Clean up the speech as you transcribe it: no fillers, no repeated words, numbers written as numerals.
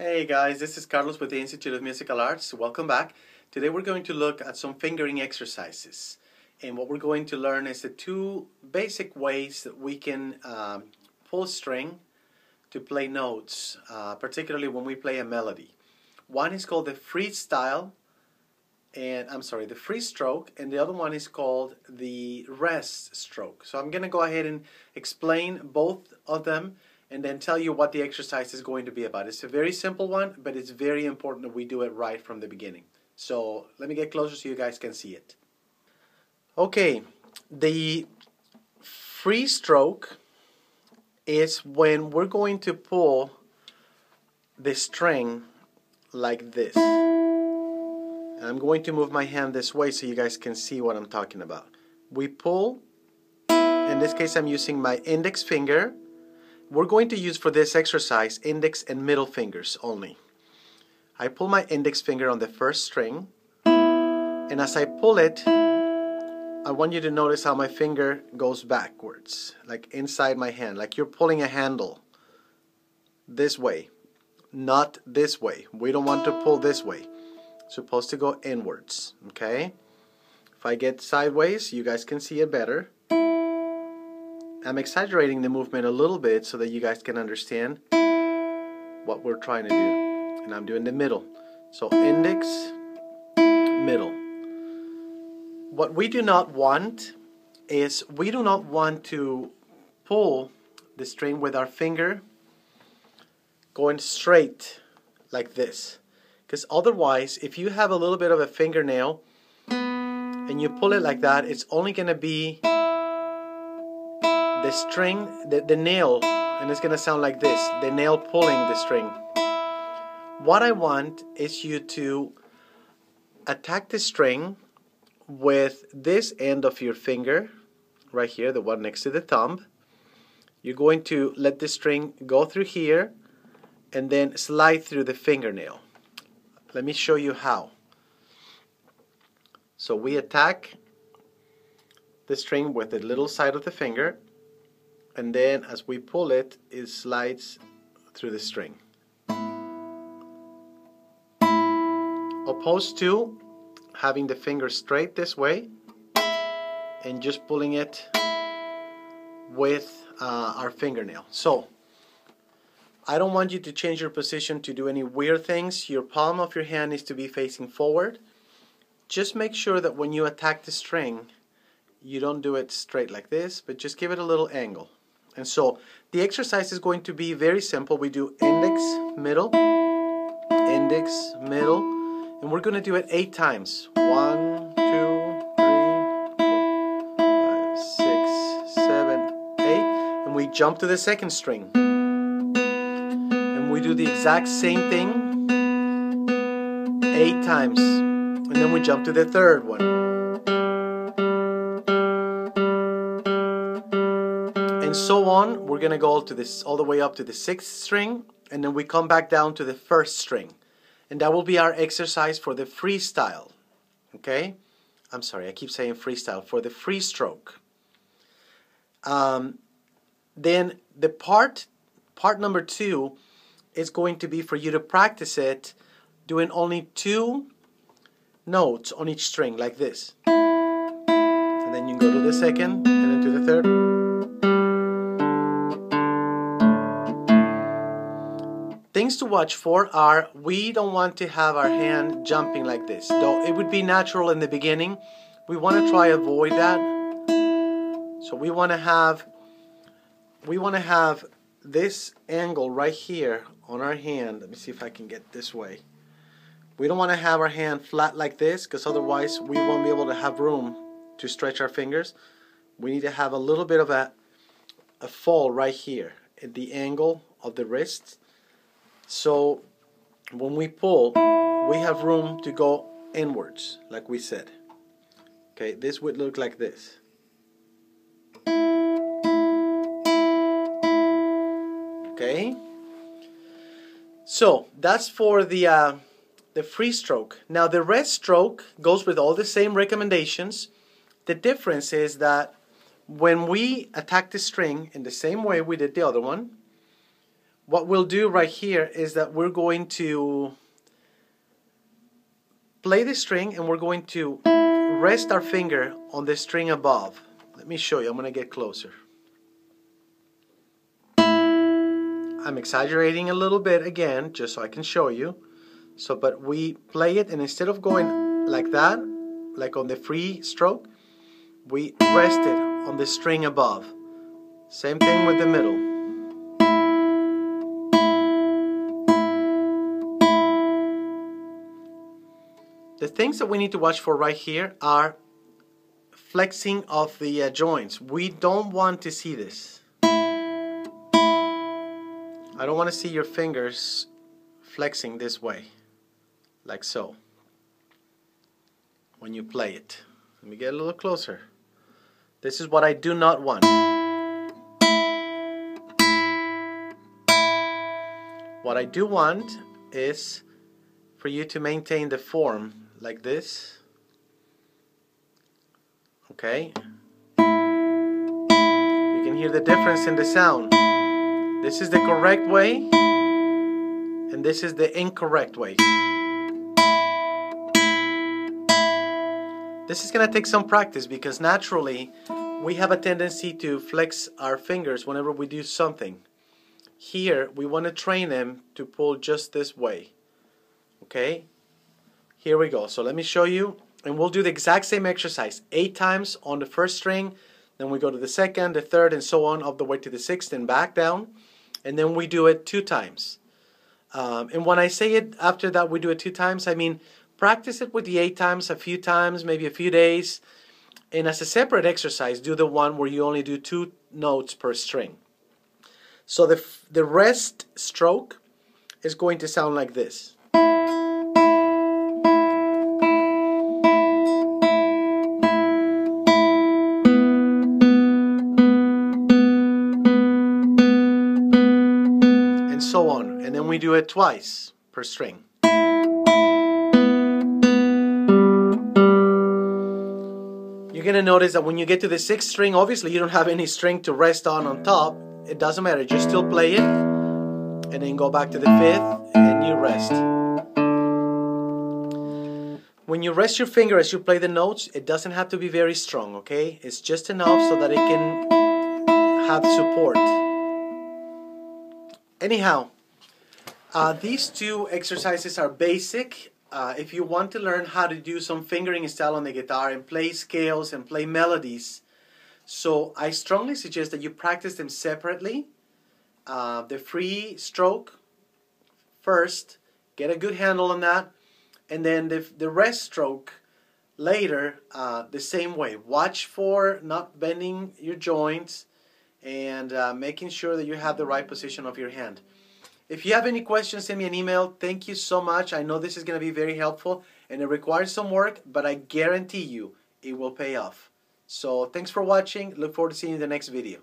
Hey guys, this is Carlos with the Institute of Musical Arts. Welcome back. Today we're going to look at some fingering exercises. And what we're going to learn is the two basic ways that we can pull a string to play notes, particularly when we play a melody. One is called the freestyle, the free stroke, and the other one is called the rest stroke. So I'm going to go ahead and explain both of them and then tell you what the exercise is going to be about. It's a very simple one, but it's very important that we do it right from the beginning. So let me get closer so you guys can see it. Okay, the free stroke is when we're going to pull the string like this. And I'm going to move my hand this way so you guys can see what I'm talking about. We pull, in this case I'm using my index finger. We're going to use for this exercise index and middle fingers only. I pull my index finger on the first string, and as I pull it, I want you to notice how my finger goes backwards, like inside my hand, like you're pulling a handle this way, not this way. We don't want to pull this way. It's supposed to go inwards, okay? If I get sideways, you guys can see it better. I'm exaggerating the movement a little bit so that you guys can understand what we're trying to do. And I'm doing the middle. So index, middle. What we do not want is we do not want to pull the string with our finger going straight like this. Because otherwise, if you have a little bit of a fingernail and you pull it like that, it's only going to be the string, the nail, and it's going to sound like this, the nail pulling the string. What I want is you to attack the string with this end of your finger, right here, the one next to the thumb. You're going to let the string go through here and then slide through the fingernail. Let me show you how. So we attack the string with the little side of the finger, and then as we pull it, it slides through the string. Opposed to having the finger straight this way and just pulling it with our fingernail. So I don't want you to change your position to do any weird things. Your palm of your hand needs to be facing forward. Just make sure that when you attack the string, you don't do it straight like this, but just give it a little angle. And so the exercise is going to be very simple. We do index, middle, and we're going to do it 8 times. 1, 2, 3, 4, 5, 6, 7, 8. And we jump to the second string. And we do the exact same thing 8 times. And then we jump to the third one. And so on. We're going to go to this all the way up to the 6th string, and then we come back down to the 1st string. And that will be our exercise for the freestyle. Okay? I'm sorry, I keep saying freestyle, for the free stroke. Then the part number 2 is going to be for you to practice it doing only 2 notes on each string like this. And then you go to the 2nd and then to the 3rd. Things to watch for are, we don't want to have our hand jumping like this. Though it would be natural in the beginning, we want to try avoid that. So we want to have this angle right here on our hand. Let me see if I can get this way. We don't want to have our hand flat like this, because otherwise we won't be able to have room to stretch our fingers. We need to have a little bit of a fall right here at the angle of the wrist. So when we pull, we have room to go inwards, like we said. Okay, this would look like this. Okay, so that's for the free stroke. Now the rest stroke goes with all the same recommendations. The difference is that when we attack the string in the same way we did the other one, what we'll do right here is that we're going to play the string and we're going to rest our finger on the string above. Let me show you. I'm going to get closer. I'm exaggerating a little bit again just so I can show you. So, but we play it, and instead of going like that, like on the free stroke, we rest it on the string above. Same thing with the middle. The things that we need to watch for right here are flexing of the joints. We don't want to see this. I don't want to see your fingers flexing this way, like so, when you play it. Let me get a little closer. This is what I do not want. What I do want is for you to maintain the form like this. Okay? You can hear the difference in the sound. This is the correct way, and this is the incorrect way. This is going to take some practice because naturally we have a tendency to flex our fingers whenever we do something. Here we want to train them to pull just this way. Okay? Here we go. So let me show you, and we'll do the exact same exercise 8 times on the first string, then we go to the second, the third, and so on, up the way to the sixth and back down, and then we do it 2 times. And when I say it after that we do it 2 times, I mean practice it with the 8 times a few times, maybe a few days, and as a separate exercise do the one where you only do 2 notes per string. So the rest stroke is going to sound like this. And so on. And then we do it twice per string. You're going to notice that when you get to the 6th string, obviously you don't have any string to rest on top. It doesn't matter, just still play it and then go back to the 5th and you rest. When you rest your finger as you play the notes, it doesn't have to be very strong, okay? It's just enough so that it can have support. Anyhow, these 2 exercises are basic. If you want to learn how to do some fingering style on the guitar and play scales and play melodies, so I strongly suggest that you practice them separately. The free stroke first, get a good handle on that, and then the rest stroke later the same way. Watch for not bending your joints and making sure that you have the right position of your hand. If you have any questions, send me an email. Thank you so much. I know this is going to be very helpful and it requires some work, but I guarantee you it will pay off. So thanks for watching. Look forward to seeing you in the next video.